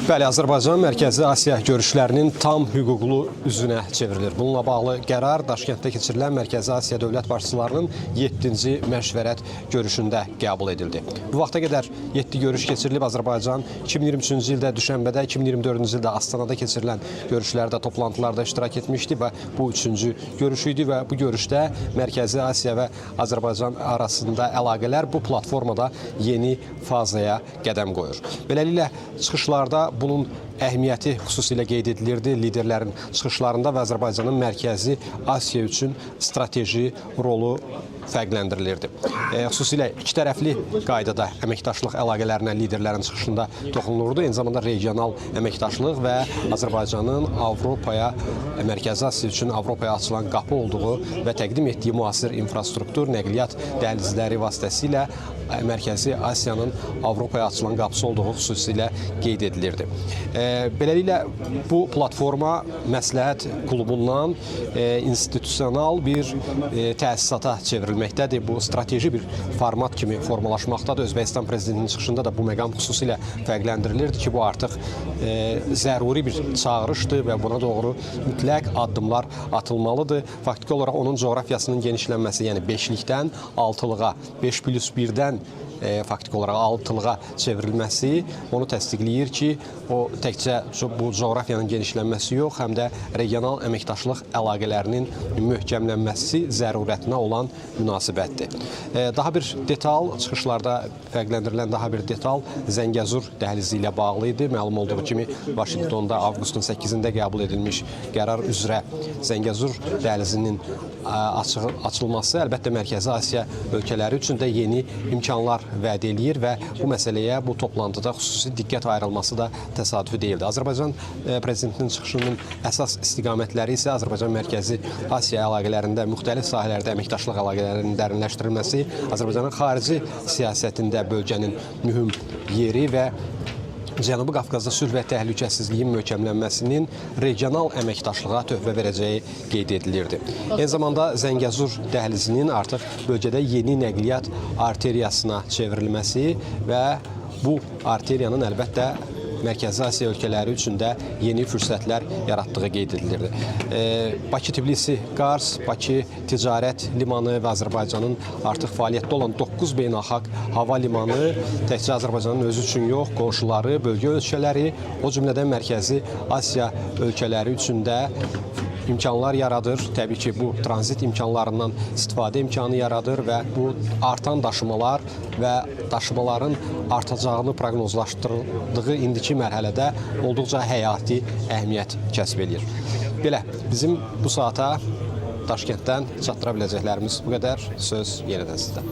Bəli, Azərbaycan Mərkəzi Asiya görüşlərinin tam hüquqlu üzünə çevrilir. Bununla bağlı qərar Daşkənddə keçirilən Mərkəzi Asiya dövlət başçılarının 7-ci məşvərət görüşündə qəbul edildi. Bu vaxta qədər 7 görüş keçirilib. Azərbaycan 2023-cü ildə Düşənbədə, 2024-cü ildə Astanada keçirilən görüşlərdə, toplantılarda iştirak etmişdi və bu 3-cü görüşü idi və bu görüşdə Mərkəzi Asiya və Azərbaycan arasında əlaqələr bu platformada yeni fazaya qədəm qoyur. Beləliklə, çıxışlarda bunun əhəmiyyəti xüsusilə qeyd edilirdi. Liderlərin çıxışlarında və Azərbaycanın Mərkəzi Asiya üçün strateji rolu fərqləndirilirdi. Xüsusilə iki tərəfli qaydada əməkdaşlıq əlaqələrinə liderlərin çıxışında toxunulurdu. Eyni zamanda regional əməkdaşlıq və Azərbaycanın Avropaya, Mərkəzi Asiya üçün Avropaya açılan qapı olduğu və təqdim etdiyi müasir infrastruktur, nəqliyyat dəhlizləri vasitəsilə Mərkəzi Asiyanın Avropaya açılan qapısı olduğu xüsusilə qeyd edilirdi. Beləliklə, bu platforma məsləhət klubundan institusional bir təsisata çevrilməkdədir. Bu, strateji bir format kimi formalaşmaqdadır. Özbəkistan prezidentinin çıxışında da bu məqam xüsusilə fərqləndirilirdi ki, bu artıq zəruri bir çağırışdır və buna doğru mütləq addımlar atılmalıdır. Faktiki olaraq onun coğrafiyasının genişlənməsi, yəni 5-likdən 6-lığa, 5+1-dən faktiki olaraq 6-lığa çevrilməsi onu təsdiqləyir ki, o təkcə bu coğrafiyanın genişlənməsi yox, həm də regional əməkdaşlıq əlaqələrinin möhkəmlənməsi zərurətinə olan münasibətdir. Daha bir detal, çıxışlarda fərqləndirilən daha bir detal Zəngəzur dəhlizi ilə bağlı idi. Məlum olduğu kimi, Vaşinqtonda avqustun 8-də qəbul edilmiş qərar üzrə Zəngəzur dəhlizinin açılması əlbəttə Mərkəzi Asiya ölkələri üçün də yeni imkanlar vəd eləyir və bu məsələyə bu toplantıda xüsusi diqqət ayrılması da təsadüfi deyildi. Azərbaycan prezidentinin çıxışının əsas istiqamətləri isə Azərbaycan Mərkəzi Asiya əlaqələrində müxtəlif sahələrdə əməkdaşlıq əlaqələrinin dərinləşdirilməsi, Azərbaycanın xarici siyasətində bölgənin mühüm yeri və Cənubi Qafqazda sülh və təhlükəsizliyin möhkəmlənməsinin regional əməkdaşlığa töhfə verəcəyi qeyd edilirdi. Eyni zamanda Zəngəzur dəhlizinin artıq bölgədə yeni nəqliyyat arteriyasına çevrilməsi və bu arteriyanın əlbəttə Mərkəzi Asiya ölkələri üçün də yeni fürsətlər yaratdığı qeyd edilirdi. Bakı-Tbilisi-Qars, Bakı ticarət limanı və Azərbaycanın artıq fəaliyyətdə olan 9 beynəlxalq hava limanı təkcə Azərbaycanın özü üçün yox, qonşuları, bölgə ölkələri, o cümlədən Mərkəzi Asiya ölkələri üçün də imkanlar yaradır. Təbii ki, bu tranzit imkanlarından istifadə imkanı yaradır və bu artan daşımalar və daşımaların artacağını proqnozlaşdırıldığı indiki mərhələdə olduqca həyati əhəmiyyət kəsb edir. Belə, bizim bu saata Daşkənddən çatdıra biləcəklərimiz bu qədər. Söz yenidən sizdə.